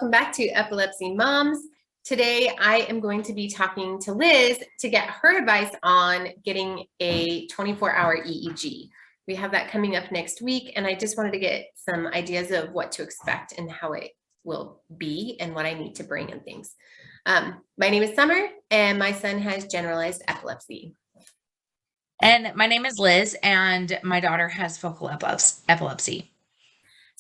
welcome back to Epilepsy Moms. Today I am going to be talking to Liz to get her advice on getting a 24-hour EEG. We have that coming up next week, and I just wanted to get some ideas of what to expect and how it will be and what I need to bring and things. My name is Summer, and my son has generalized epilepsy. And my name is Liz, and my daughter has focal epilepsy.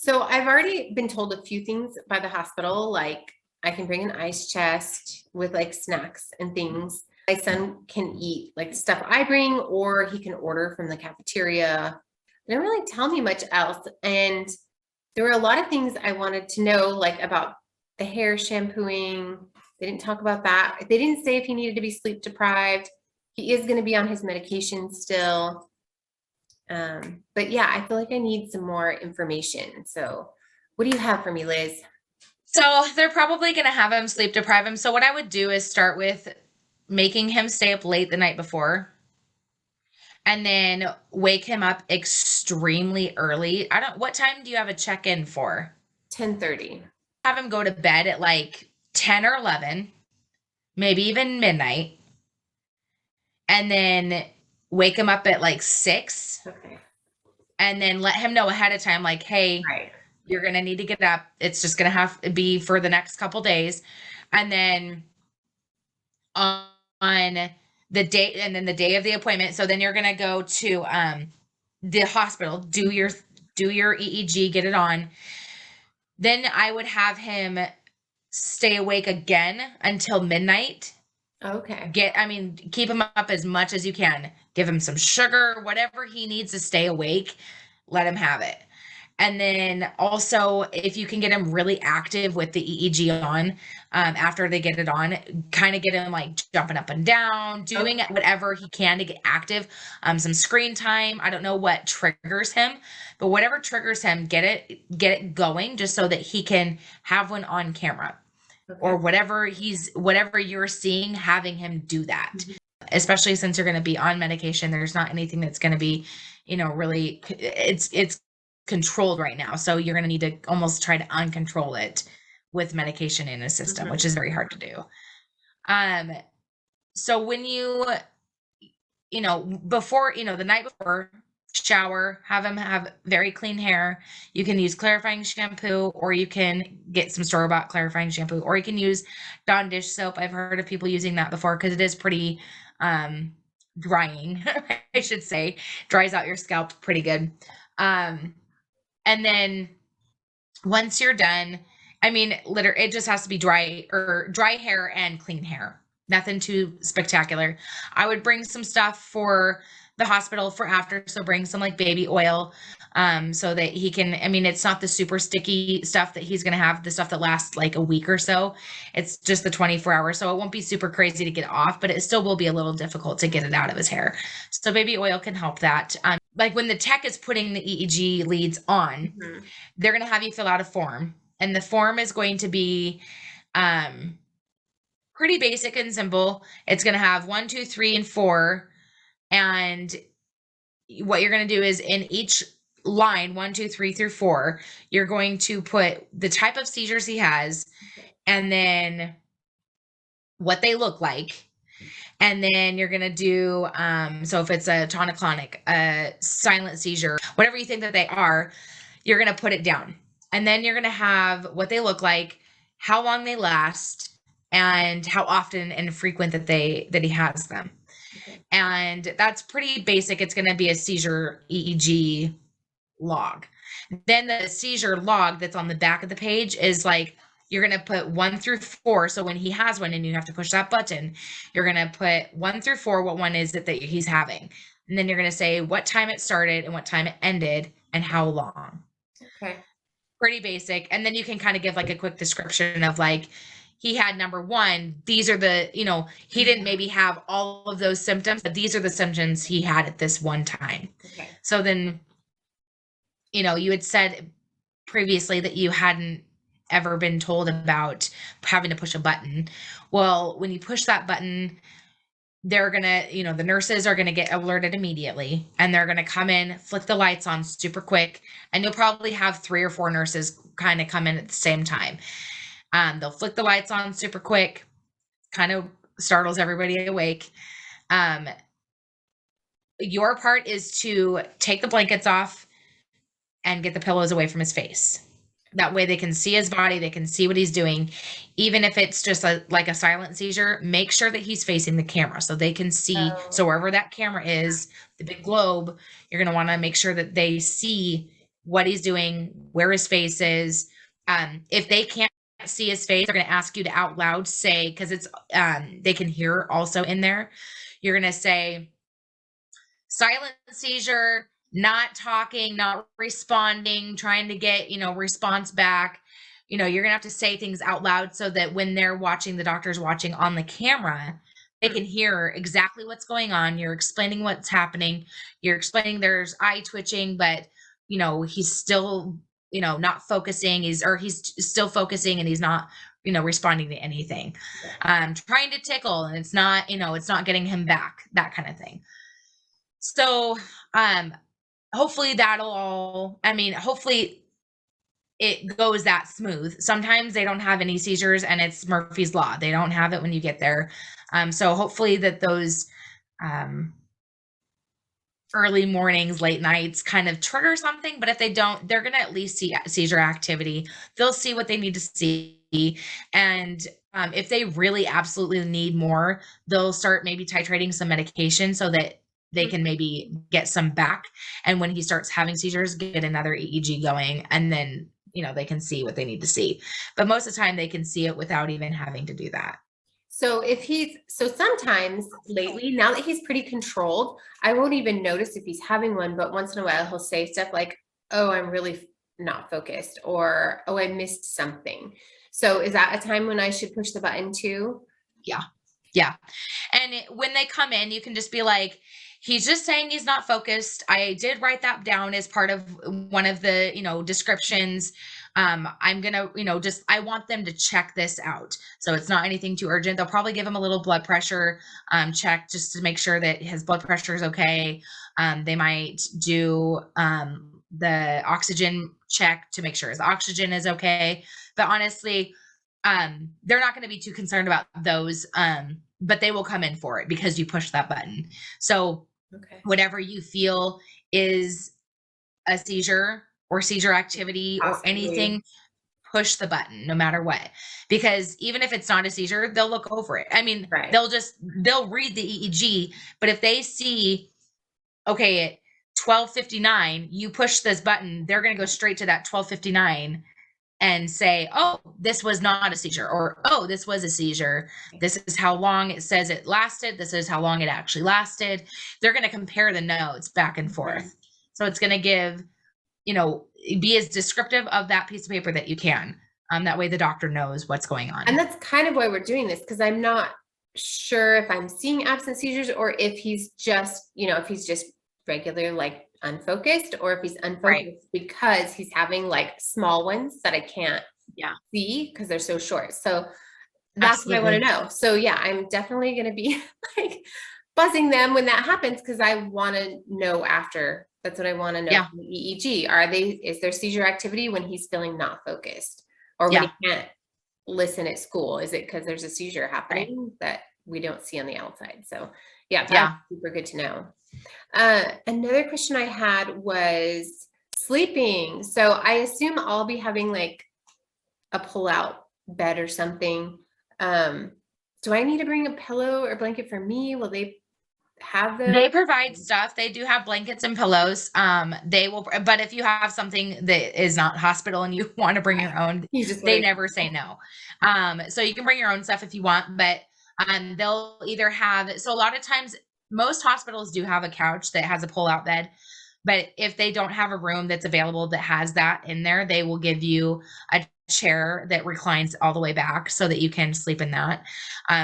So I've already been told a few things by the hospital, like I can bring an ice chest with like snacks and things. My son can eat like stuff I bring, or he can order from the cafeteria. They didn't really tell me much else. And there were a lot of things I wanted to know, like about the hair shampooing. They didn't talk about that. They didn't say if he needed to be sleep deprived. He is going to be on his medication still. But yeah, I feel like I need some more information. So what do you have for me, Liz? So they're probably going to have him sleep deprive him. So what I would do is start with making him stay up late the night before and then wake him up extremely early. What time do you have a check-in for? 10:30. Have him go to bed at like 10 or 11, maybe even midnight. And then wake him up at like 6. Okay. And then let him know ahead of time, like, hey, Right. you're going to need to get up. It's just going to have to be for the next couple days. And then on the day, and then the day of the appointment. So then you're going to go to the hospital, do your EEG, get it on. Then I would have him stay awake again until midnight. Okay. Keep him up as much as you can. Give him some sugar, whatever he needs to stay awake, let him have it. And then also, if you can get him really active with the EEG on, after they get it on, kind of get him like jumping up and down, doing whatever he can to get active. Some screen time. I don't know what triggers him, but whatever triggers him, get it going just so that he can have one on camera. Okay. Or whatever you're seeing, having him do that. Mm-hmm. Especially since you're going to be on medication, there's not anything that's going to be, really, it's controlled right now. So you're going to need to almost try to uncontrol it with medication in a system, mm-hmm. which is very hard to do. So when before, the night before, shower, have him have very clean hair. You can use clarifying shampoo, or you can get some store-bought clarifying shampoo, or you can use Dawn dish soap. I've heard of people using that before because it is pretty drying, I should say. Dries out your scalp pretty good. And then once you're done, it just has to be dry hair and clean hair. Nothing too spectacular. I would bring some stuff for the hospital for after. So bring some like baby oil, so that he can, it's not the super sticky stuff that he's going to have, the stuff that lasts like a week or so. It's just the 24 hours. So it won't be super crazy to get off, but it still will be a little difficult to get it out of his hair. So baby oil can help that. Like when the tech is putting the EEG leads on, mm-hmm. they're going to have you fill out a form, and the form is going to be, pretty basic and simple. It's going to have 1, 2, 3, and 4. And what you're going to do is in each line, 1, 2, 3 through 4, you're going to put the type of seizures he has, and then what they look like. And then you're going to do, so if it's a tonic-clonic, a silent seizure, whatever you think that they are, you're going to put it down. And then you're going to have what they look like, how long they last, and how often and frequent that he has them. Okay. And that's pretty basic. It's going to be a seizure EEG log. Then the seizure log that's on the back of the page is like, you're going to put 1 through 4. So when he has one and you have to push that button, you're going to put 1 through 4, what one is it that he's having. And then you're going to say what time it started and what time it ended and how long. Okay. Pretty basic. And then you can kind of give like a quick description of like, he had number 1, these are the, he didn't maybe have all of those symptoms, but these are the symptoms he had at this one time. Okay. So then, you had said previously that you hadn't ever been told about having to push a button. Well, when you push that button, they're going to, the nurses are going to get alerted immediately, and they're going to come in, flick the lights on super quick. And you'll probably have 3 or 4 nurses kind of come in at the same time. They'll flick the lights on super quick, kind of startles everybody awake. Your part is to take the blankets off and get the pillows away from his face. That way they can see his body, they can see what he's doing. Even if it's just like a silent seizure, make sure that he's facing the camera so they can see. Oh, So wherever that camera is, the big globe, you're going to want to make sure that they see what he's doing, where his face is. If they can't see his face, they're going to ask you to out loud say, because it's they can hear also in there. You're going to say silent seizure, not talking, not responding, trying to get, response back. You're going to have to say things out loud so that when they're watching, the doctor's watching on the camera, they can hear exactly what's going on. You're explaining what's happening. You're explaining there's eye twitching, but he's still, not focusing. He's still focusing and he's not, responding to anything. Trying to tickle and it's not, it's not getting him back, that kind of thing. So, hopefully hopefully it goes that smooth. Sometimes they don't have any seizures and it's Murphy's Law. They don't have it when you get there. So hopefully that those, early mornings, late nights kind of trigger something, but if they don't, they're going to at least see seizure activity. They'll see what they need to see. And if they really absolutely need more, they'll start maybe titrating some medication so that they can maybe get some back. And when he starts having seizures, get another EEG going, and then, they can see what they need to see. But most of the time they can see it without even having to do that. so sometimes lately, now that he's pretty controlled, I won't even notice if he's having one, but once in a while he'll say stuff like, oh, I'm really not focused, or, oh, I missed something. So is that a time when I should push the button too? Yeah. Yeah. And when they come in, you can just be like, he's just saying he's not focused. I did write that down as part of one of the, descriptions. I'm going to, I want them to check this out. So it's not anything too urgent. They'll probably give him a little blood pressure check just to make sure that his blood pressure is okay. They might do the oxygen check to make sure his oxygen is okay. But honestly, they're not going to be too concerned about those. But they will come in for it because you push that button. So whatever you feel is a seizure or seizure activity or anything, push the button no matter what. Because even if it's not a seizure, they'll look over it. I mean, they'll read the EEG, but if they see, okay, at 12:59, you push this button, they're going to go straight to that 12:59 and say, oh, this was not a seizure, or, oh, this was a seizure. This is how long it says it lasted. This is how long it actually lasted. They're going to compare the notes back and forth. So it's going to give, be as descriptive of that piece of paper that you can. That way the doctor knows what's going on. And that's kind of why we're doing this, because I'm not sure if I'm seeing absent seizures or if he's just, if he's just regular, like unfocused, or if he's unfocused because he's having like small ones that I can't see because they're so short. So that's what I want to know. So yeah, I'm definitely going to be like buzzing them when that happens, because I want to know after. That's what I want to know from the EEG. Is there seizure activity when he's feeling not focused, or when he can't listen at school? Is it because there's a seizure happening that we don't see on the outside? So that's super good to know. Another question I had was sleeping. So I assume I'll be having like a pull-out bed or something. Do I need to bring a pillow or blanket for me? Will they have those? They provide stuff. They do have blankets and pillows. They will, but if you have something that is not hospital and you want to bring your own, they never say no. So you can bring your own stuff if you want, but they'll either have, so a lot of times most hospitals do have a couch that has a pull-out bed, but if they don't have a room that's available that has that in there, they will give you a chair that reclines all the way back so that you can sleep in that.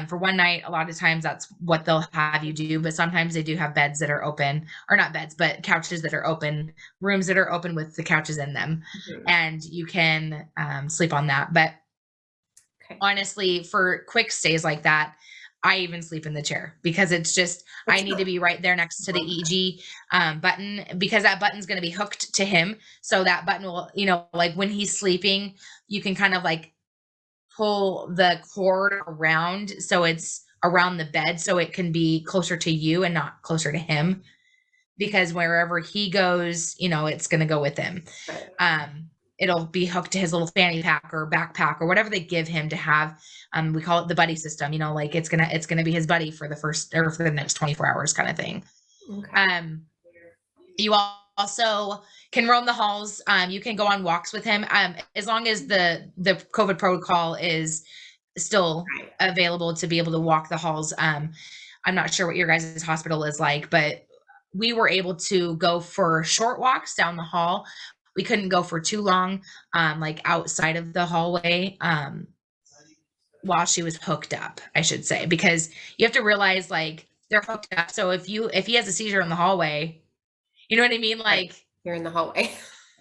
For one night, a lot of times that's what they'll have you do, but sometimes they do have beds that are open, or not beds, but couches that are open, rooms that are open with the couches in them, and you can sleep on that. But honestly, for quick stays like that, I even sleep in the chair because it's just, I need to be right there next to the EEG button, because that button's going to be hooked to him. So that button will, like when he's sleeping, you can kind of like pull the cord around so it's around the bed so it can be closer to you and not closer to him, because wherever he goes, it's going to go with him. It'll be hooked to his little fanny pack or backpack or whatever they give him to have. We call it the buddy system, like it's gonna be his buddy for the first or for the next 24 hours kind of thing. Okay. You also can roam the halls. You can go on walks with him, as long as the COVID protocol is still available to be able to walk the halls. I'm not sure what your guys' hospital is like, but we were able to go for short walks down the hall. We couldn't go for too long, like outside of the hallway, while she was hooked up, I should say, because you have to realize like they're hooked up. So if he has a seizure in the hallway, you know what I mean? Like you're in the hallway.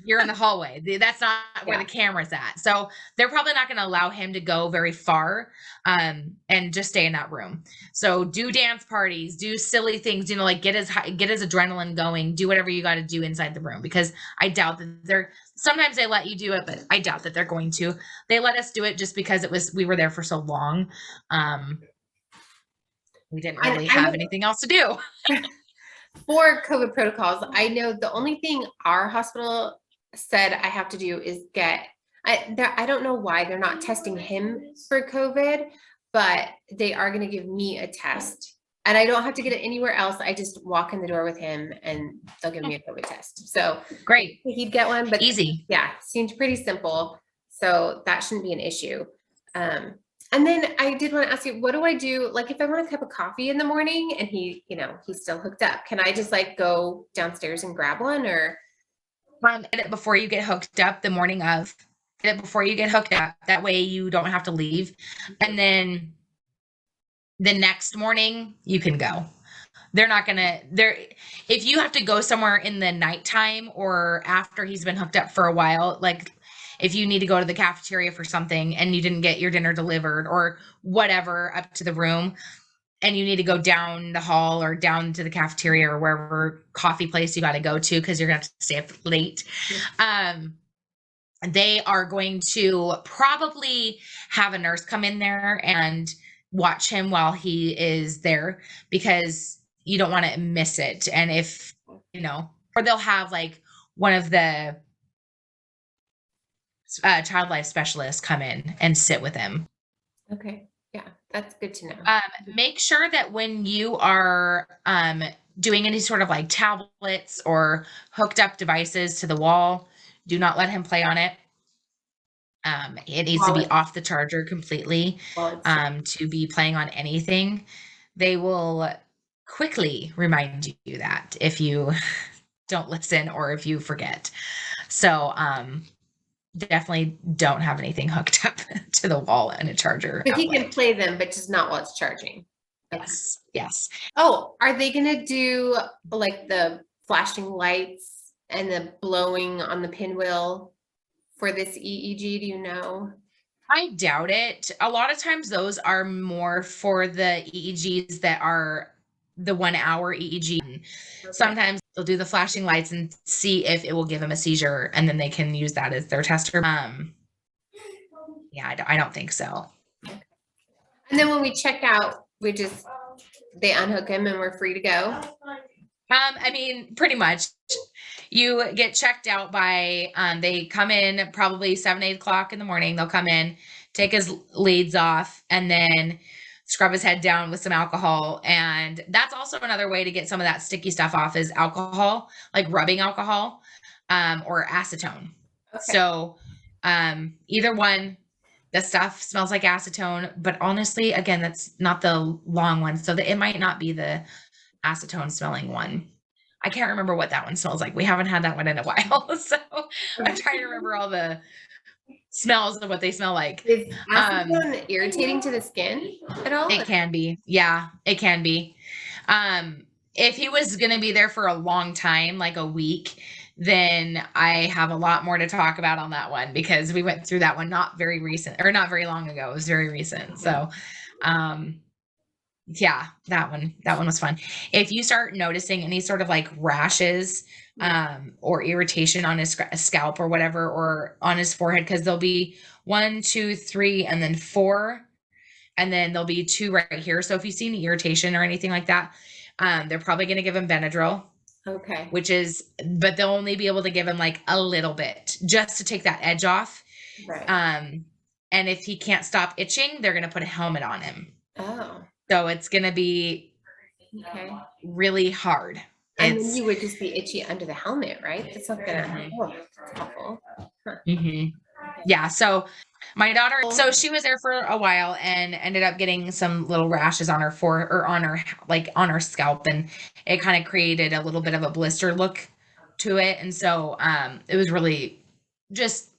You're in the hallway. That's not where the camera's at. So they're probably not going to allow him to go very far, and just stay in that room. So do dance parties, do silly things, like get his adrenaline going, do whatever you got to do inside the room, because I doubt that sometimes they let you do it, but I doubt that they're going to. They let us do it just because we were there for so long. We didn't really have anything else to do. For COVID protocols, I know the only thing our hospital said I have to do is I don't know why they're not testing him for COVID, but they are going to give me a test, and I don't have to get it anywhere else. I just walk in the door with him and they'll give me a COVID test. So great. He'd get one, but easy. Yeah. Seems pretty simple. So that shouldn't be an issue. And then I did want to ask you, what do I do? Like if I want a cup of coffee in the morning and he's still hooked up, can I just like go downstairs and grab one, or? Get it before you get hooked up the morning of. Get it before you get hooked up. That way you don't have to leave. And then the next morning you can go. They're not going to, if you have to go somewhere in the nighttime or after he's been hooked up for a while, like if you need to go to the cafeteria for something and you didn't get your dinner delivered or whatever up to the room, and you need to go down the hall or down to the cafeteria or wherever coffee place you got to go to, because you're going to have to stay up late. They are going to probably have a nurse come in there and watch him while he is there, because you don't want to miss it. And if, or they'll have like one of the child life specialists come in and sit with him. Okay. Yeah, that's good to know. Make sure that when you are doing any sort of like tablets or hooked up devices to the wall, do not let him play on it. It needs to be off the charger completely to be playing on anything. They will quickly remind you that if you don't listen or if you forget. So definitely don't have anything hooked up to the wall and a charger. But he can play them, but just not while it's charging. Yes. Yes. Oh, are they going to do like the flashing lights and the blowing on the pinwheel for this EEG? Do you know? I doubt it. A lot of times those are more for the EEGs that are the 1 hour EEG. Okay. Sometimes they'll do the flashing lights and see if it will give them a seizure, and then they can use that as their tester. Yeah, I don't think so. And then when we check out, they unhook him and we're free to go. I mean, pretty much. You get checked out by, they come in probably 7, 8 o'clock in the morning. They'll come in, take his leads off, and then scrub his head down with some alcohol. And that's also another way to get some of that sticky stuff off, is alcohol, like rubbing alcohol, or acetone. Okay. So, either one. The stuff smells like acetone, but honestly, again, that's not the long one. So it might not be the acetone smelling one. I can't remember what that one smells like. We haven't had that one in a while. So I'm trying to remember all the smells of what they smell like. Is acetone irritating to the skin at all? It can be. Yeah, it can be. If he was going to be there for a long time, like a week, then I have a lot more to talk about on that one, because we went through that one not very long ago. It was very recent. So, Yeah, that one was fun. If you start noticing any sort of like rashes, or irritation on his scalp or whatever, or on his forehead, because there'll be 1, 2, 3, and then 4, and then there'll be 2 right here. So if you see any irritation or anything like that, they're probably going to give him Benadryl, Okay. but they'll only be able to give him like a little bit just to take that edge off. Right. And if he can't stop itching, they're going to put a helmet on him. Oh. So it's going to be Okay. really hard. And then you would just be itchy under the helmet, right? It's not gonna. Mhm. Oh, that's awful. Huh. Yeah. So my daughter, so she was there for a while and ended up getting some little rashes on her on her scalp, and it kind of created a little bit of a blister look to it. And so it was really just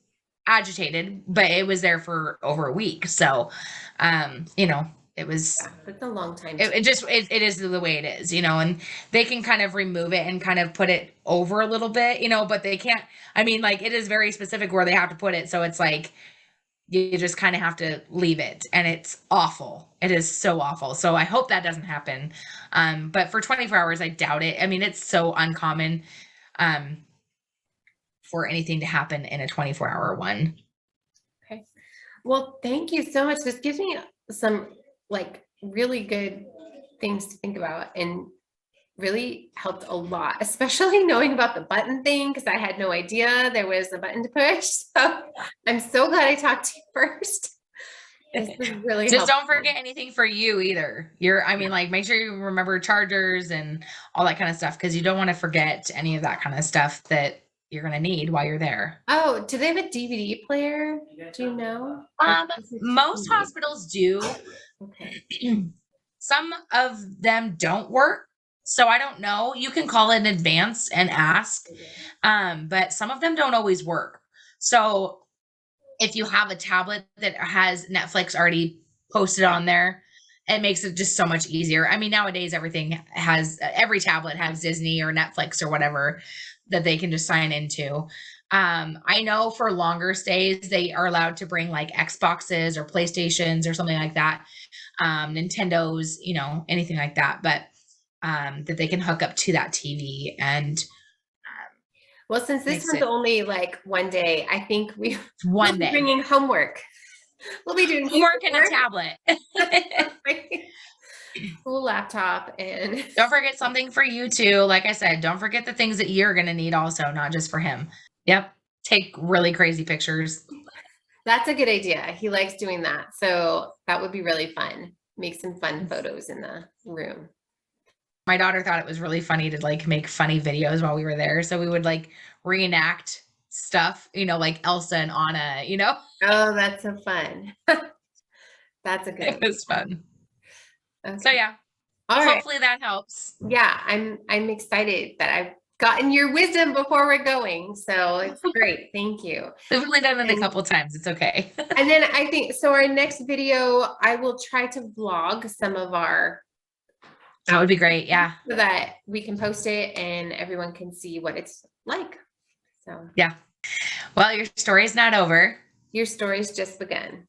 agitated, but it was there for over a week. So it was Yeah, it's a long time. it is the way it is, and they can kind of remove it and kind of put it over a little bit, but they can't. I mean, like, it is very specific where they have to put it, so it's like you just kind of have to leave it, and it's awful. It is so awful. So I hope that doesn't happen. But for 24 hours, I doubt it. I mean, it's so uncommon for anything to happen in a 24-hour one. Okay. Well, thank you so much. This gives me some like really good things to think about, and really helped a lot, especially knowing about the button thing, because I had no idea there was a button to push. So I'm so glad I talked to you first. This is really Just helpful. don't forget anything for you either. Like, make sure you remember chargers and all that kind of stuff, because you don't want to forget any of that kind of stuff that you're going to need while you're there. Oh, do they have a DVD player? Do you know? Most hospitals do. Okay. Some of them don't work. So I don't know. You can call in advance and ask. But some of them don't always work. So if you have a tablet that has Netflix already posted on there, it makes it just so much easier. I mean, nowadays every tablet has Disney or Netflix or whatever that they can just sign into. I know for longer stays, they are allowed to bring like Xboxes or PlayStations or something like that. Nintendos, anything like that, but that they can hook up to that TV. And well, since this one's only like one day, I think we'll be bringing homework. We'll be doing homework and a tablet. Cool laptop, and don't forget something for you too. Like I said, don't forget the things that you're going to need also, not just for him. Yep. Take really crazy pictures. That's a good idea. He likes doing that. So that would be really fun. Make some fun photos in the room. My daughter thought it was really funny to like make funny videos while we were there. So we would like reenact stuff, like Elsa and Anna, Oh, that's so fun. That's a good It was fun. Okay. So yeah. All right. Hopefully that helps. Yeah, I'm excited that I've gotten your wisdom before we're going. So it's great. Thank you. We've only done it a couple times. It's okay. And then I think, so our next video, I will try to vlog some of our. That would be great. Yeah. So that we can post it and everyone can see what it's like. So. Yeah. Well, your story's not over. Your story's just begun.